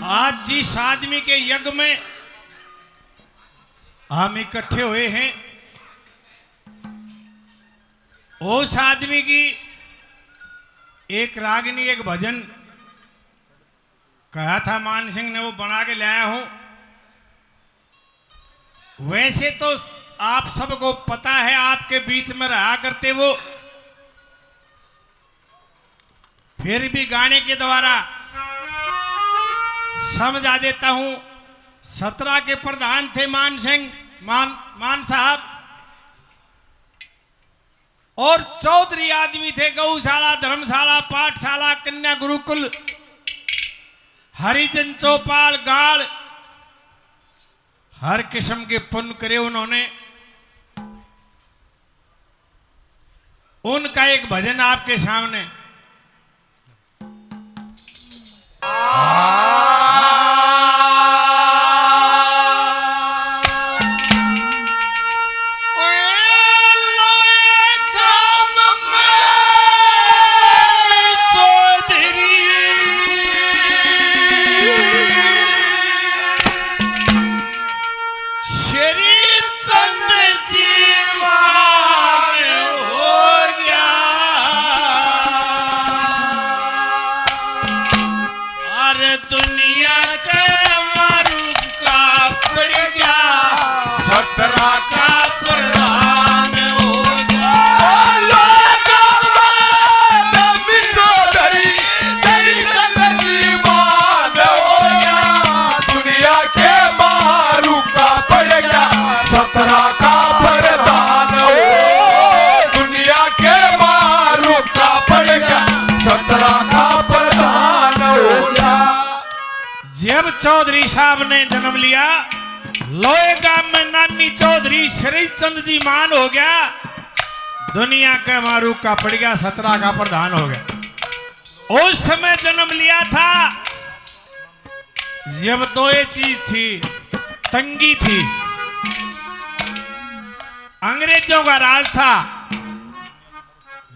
आज जिस आदमी के यज्ञ में हम इकट्ठे हुए हैं, उस आदमी की एक रागिनी एक भजन कहा था मान सिंह ने, वो बना के लाया हूं। वैसे तो आप सबको पता है, आपके बीच में रहा करते वो, फिर भी गाने के द्वारा समझा देता हूं। 17 के प्रधान थे मान सिंह मान साहब, और चौधरी आदमी थे। गौशाला, धर्मशाला, पाठशाला, कन्या गुरुकुल, हरिजन चौपाल, गाड़, हर किस्म के पुण्य करे उन्होंने। उनका एक भजन आपके सामने। जब चौधरी साहब ने जन्म लिया, लोहे गांव में नामी चौधरी श्री चंद जी मान हो गया। दुनिया के मारू का पड़ गया, 17 का प्रधान हो गया। उस समय जन्म लिया था जब दो ये चीज थी, तंगी थी, अंग्रेजों का राज था।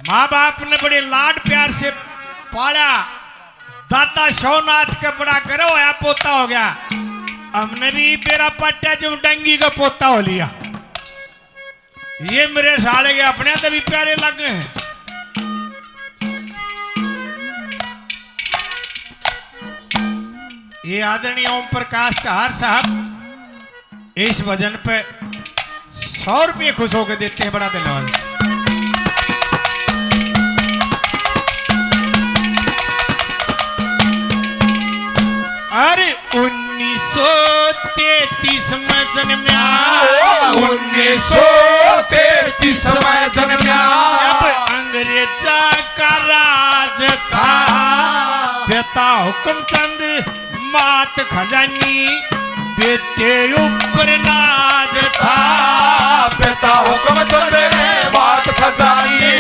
माँ बाप ने बड़े लाड प्यार से पाला। दादा सोनाथ का बड़ा करो या पोता हो गया, हमने भी बेरा पट्टा जो डंगी का पोता हो लिया। ये मेरे साले के अपने तो भी प्यारे लग गए हैं। ये आदरणीय ओम प्रकाश चाहर साहब इस भजन पे 100 रुपये खुश होकर देते हैं। बड़ा धन्यवाद। अरे 1933 में जन्मया, 1933 में जन्मया, जब अंग्रेजा का राज था। पिता हुक्मचंद मात खजानी, बेटे ऊपर नाज था। पिता हुक्मचंद मात खजानी,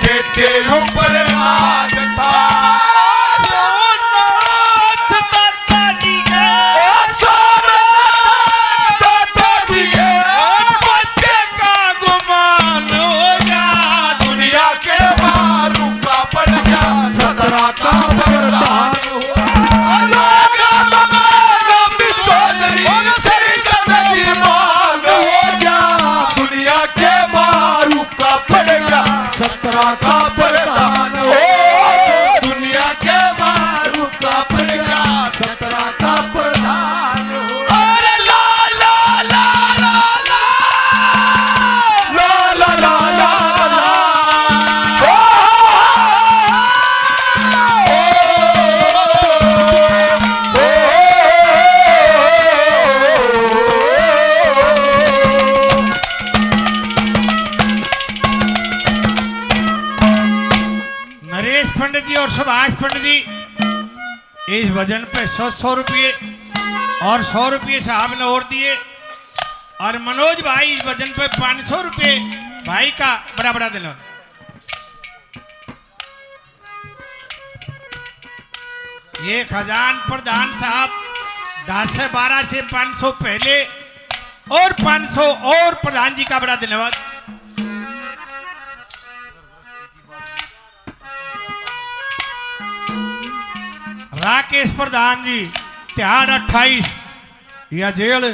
बेटे ऊपर नाज था। और सुभाष पंडित जी इस भजन पे 100 रुपये और 100 रुपये साहब ने और दिए। और मनोज भाई इस भजन पे 500 रुपये भाई का बड़ा बड़ा धन्यवाद। ये खजान प्रधान साहब 10 से 12 से 500 पहले और 500 और प्रधान जी का बड़ा धन्यवाद। राकेश प्रधान जी तिहाड़ 28 या जेल।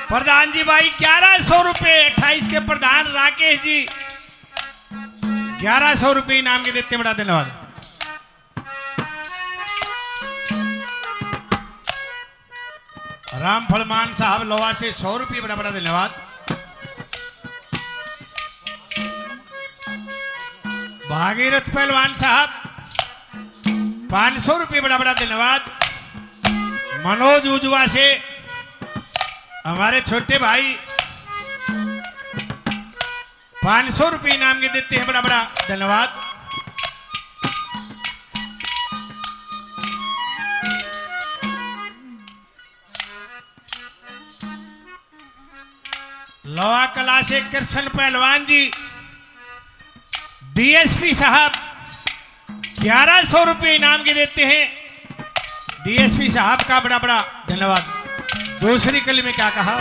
प्रधान जी भाई 1100 रुपए 28 के प्रधान राकेश जी 1100 रुपए इनाम के देते, बड़ा धन्यवाद। राम फलमान साहब लोहा से 100 रुपये, बड़ा बड़ा धन्यवाद। भागीरथ पहलवान साहब 500 रुपये, बड़ा बड़ा धन्यवाद। मनोज उजवा से हमारे छोटे भाई 500 रुपये इनाम के देते हैं, बड़ा बड़ा धन्यवाद। लोहा कला से कृष्ण पहलवान जी डीएसपी साहब 1100 रुपये इनाम के देते हैं। डीएसपी साहब का बड़ा बड़ा धन्यवाद। दूसरी कली में क्या कहा?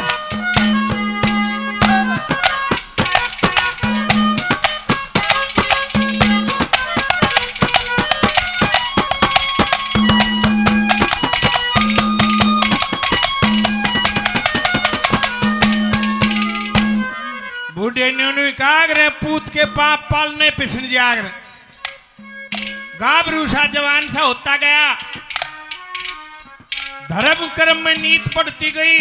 बूढ़े ने कागर पूत के पाप पालने पिछड़ जागर गाभरू सा जवान सा होता गया। धर्म कर्म में नीत पड़ती गई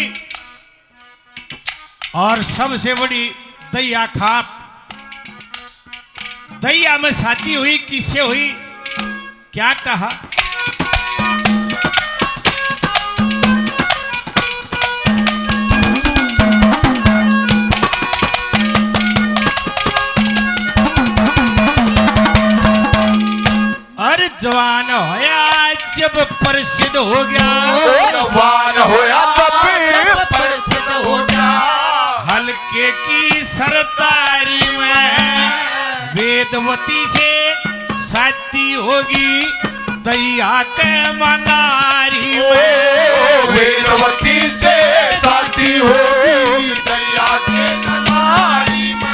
और सबसे बड़ी दैया खाप। दैया में शादी हुई, किससे हुई? क्या कहा? अरे जवान होया जब प्रसिद्ध हो गया, जवान होया जब प्रसिद्ध हो गया। हल्के की सरदारी में वेदवती से शादी होगी, दैया के मनारी में वेदवती से शादी होगी, दैया के मनारी में।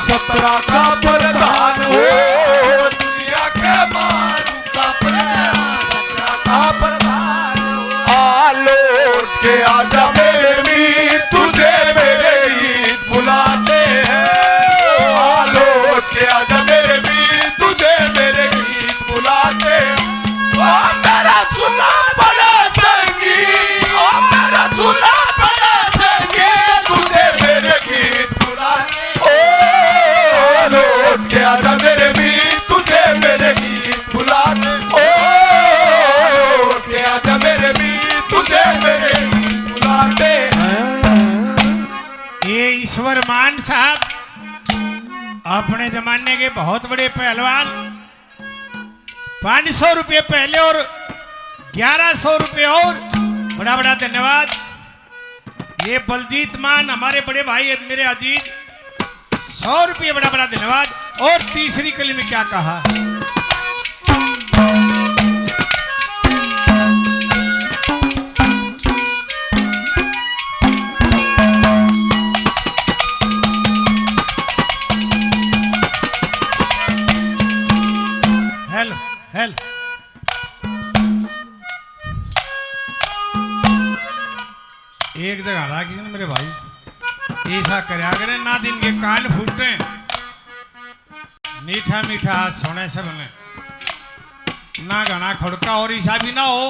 सत्रह का प्रधान हो दुनिया के मारू का प्रधान हो। आलोट के आजा मेरे मीत, तुझे मेरे गीत बुलाते हैं। आलोट के आजा मेरे मीत, तुझे मेरे गीत बुलाते हैं। ओ मेरा सुना बड़ा संगीत, ओ मेरा सुना बड़ा संगीत, तुझे मेरे गीत बुलाते। लौट के आजा मेरे मीत, तुझे मेरे गीत बुलाते। लौट के आजा मेरे मीत, तुझे मेरे गीत बुलाते। ये ईश्वर मान साहब अपने जमाने के बहुत बड़े पहलवान, 500 रुपये पहले और 1100 रुपये और, बड़ा बड़ा धन्यवाद। ये बलजीत मान हमारे बड़े भाई मेरे अजीज 100 रुपये, बड़ा बड़ा धन्यवाद। और तीसरी कली में क्या कहा? हेलो हेलो एक जगह राखी मेरे भाई, ऐसा करया करें ना दिन के कान फूटे, मीठा मीठा सोने से बने ना गाना खड़का और ऐसा भी ना हो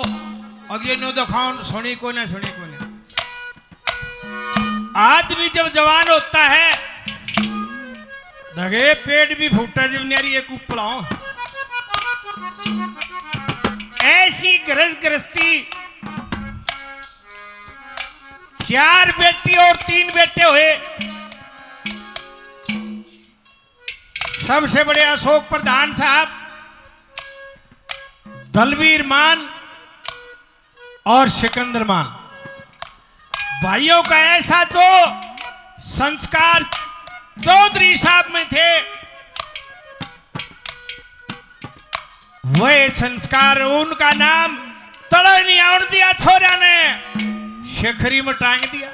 अगे नो दिखाओ सुनी को ना सुनी को नहीं। आदमी जब जवान होता है धगे पेट भी फूटा जब नारी एक उपलाओ। ऐसी गृहस्थी 4 बेटी और 3 बेटे हुए। सबसे बड़े अशोक प्रधान साहब, दलवीर मान, और सिकंदरमान भाइयों का ऐसा जो संस्कार चौधरी साहब में थे, वह संस्कार उनका नाम तड़ा नहीं आउट दिया, छोरा ने शेखरी में टांग दिया।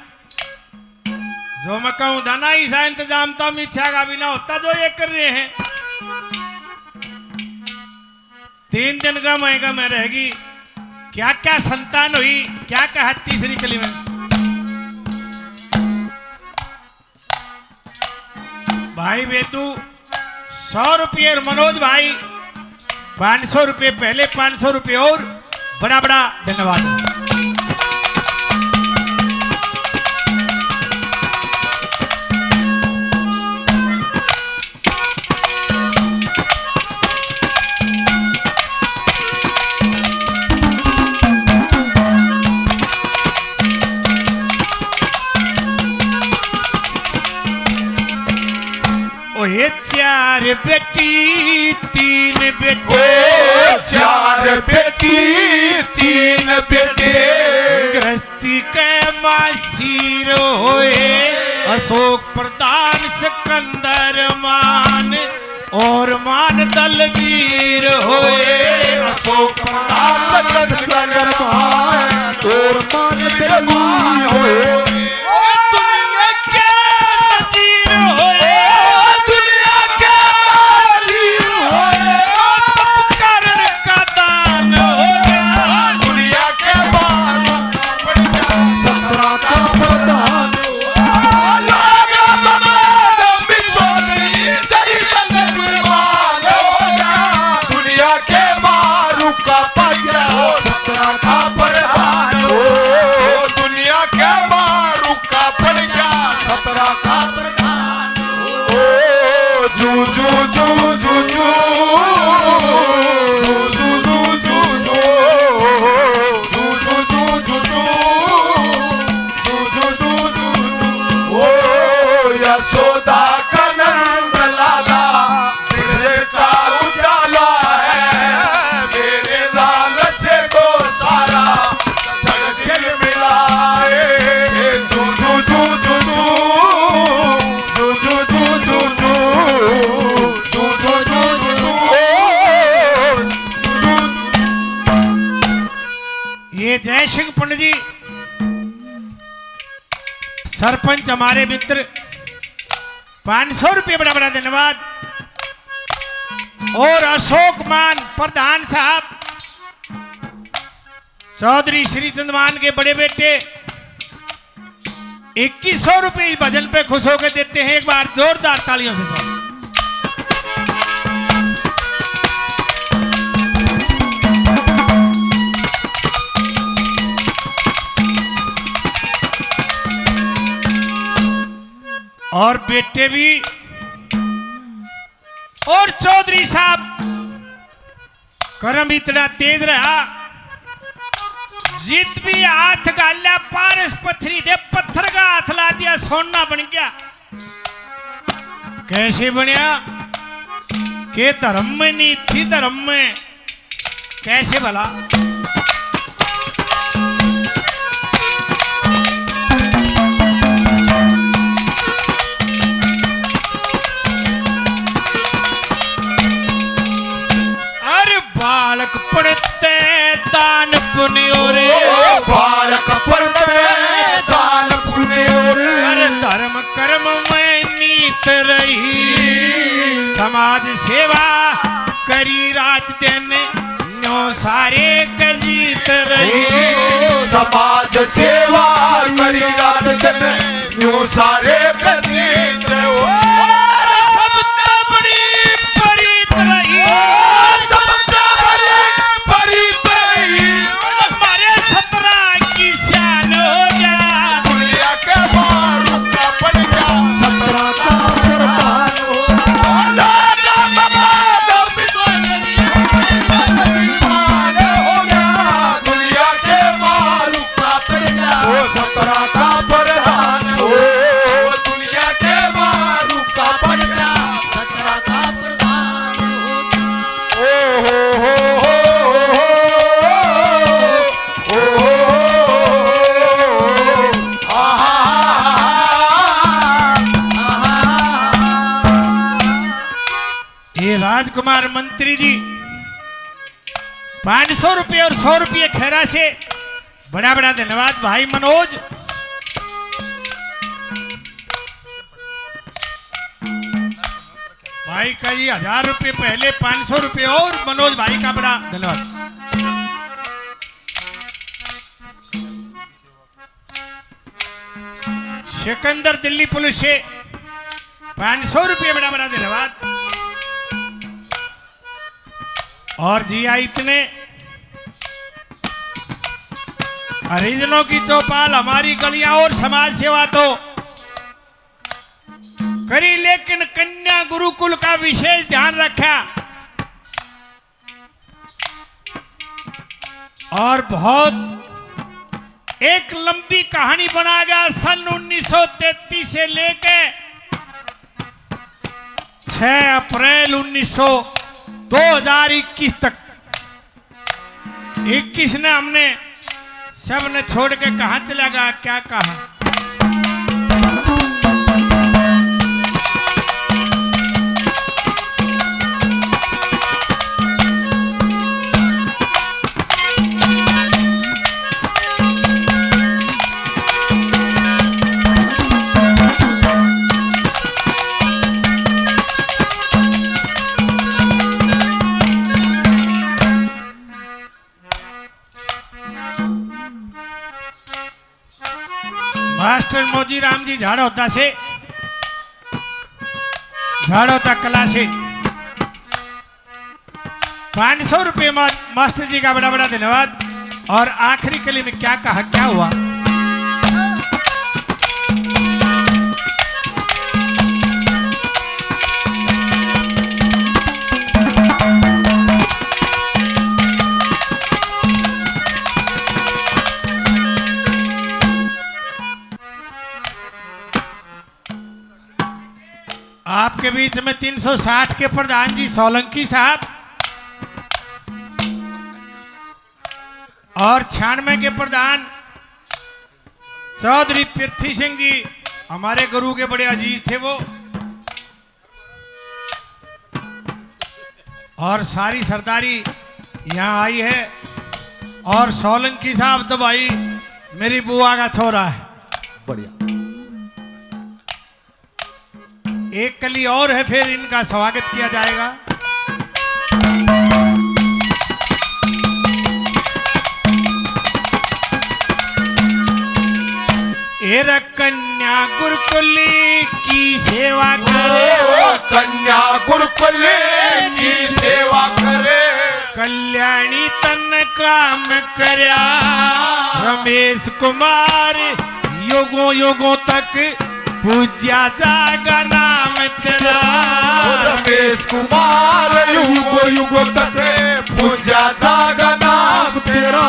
जो मैं कहूं दाना ही सा इंतजाम तो इच्छा का भी ना होता जो ये कर रहे हैं। 3 दिन का महीना में रहेगी, क्या क्या संतान हुई, क्या कहा तीसरी कली में। भाई बेतू 100 रुपये, मनोज भाई 500 रुपये, पहले 500 रुपये और बड़ा बड़ा धन्यवाद। ओहे 4 बेटी 3 बेटे, 4 बेटी 3 बेटे, गृहस्थी के मासीर होए अशोक प्रधान सिकंदर मान, और मान दलवीर होए अशोक प्रधान सिकंदर मान, और मान दलवीर होए। ये जय सिंह पंडित जी सरपंच हमारे मित्र 500 रुपये, बड़ा बड़ा धन्यवाद। और अशोक मान प्रधान साहब चौधरी श्री चंद्रमान के बड़े बेटे 2100 रुपये भजन पे खुश होकर देते हैं। एक बार जोरदार तालियों से सब। और बेटे भी, और चौधरी साहब कर्म इतना तेज रहा, जीत भी हाथ गाल्या पारस पत्थरी दे, पत्थर का हाथ ला दिया, सोना बन गया। कैसे बनया के धर्म में नहीं थी, धर्म में कैसे भला। बालक पढ़ते दान पुण्य रे, बालक पढ़ते दान पुण्य रे, अरे धर्म कर्म में नीत रही, समाज सेवा करी रात दिन न्यो सारे कजीत रही। समाज सेवा करी रात दिन न्यो सारे कजीत रही। दुनिया राजकुमार मंत्री जी 500 रुपये और 100 रुपये खैरा से बड़ा बड़ा धन्यवाद। भाई मनोज भाई का जी 1000 रुपये पहले 500 रुपये और मनोज भाई का बड़ा धन्यवाद। सिकंदर दिल्ली पुलिस से 500 रुपये बड़ा बड़ा धन्यवाद। और जी आई इतने हरिजनों की चौपाल हमारी गलियां और समाज सेवा तो करी, लेकिन कन्या गुरुकुल का विशेष ध्यान रखा और बहुत एक लंबी कहानी बना गया। सन 1933 से लेके 6 अप्रैल 2021 तक 21 ने हमने सब ने छोड़ के कहां चला गया, क्या कहा। मास्टर मोजी राम जी झाड़ौता से झाड़ौता कला से 500 रुपये मास्टर जी का बड़ा बड़ा धन्यवाद। और आखिरी कली में क्या कहा, क्या हुआ। आपके बीच में 360 के प्रधान जी सोलंकी साहब और 96 के प्रधान चौधरी पृथ्वी सिंह जी हमारे गुरु के बड़े अजीज थे वो। और सारी सरदारी यहाँ आई है। और सोलंकी साहब तो भाई मेरी बुआ का छोरा है। बढ़िया। एक कली और है, फिर इनका स्वागत किया जाएगा। एरा कन्या गुरुकुल की सेवा करे, कन्या गुरुकुल की सेवा करे, कल्याणी तन काम करया रमेश कुमार युगों युगों तक पूज्या जागा नाम तेरा। रमेश कुमार युगों युगों तक पूज्या जागा नाम तेरा।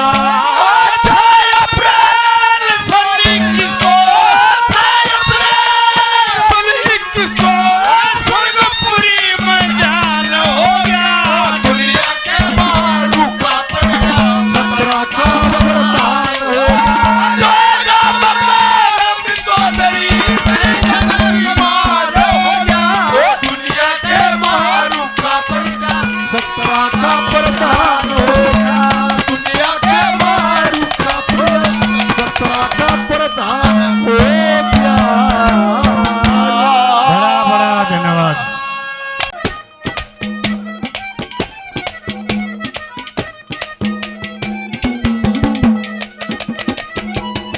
6 अप्रैल सन 21 को, 6 अप्रैल सन 21 को स्वर्गपुरी में जान हो गया। दुनिया के मारू का पड़ा 17 का वरदान हो गया। प्रधान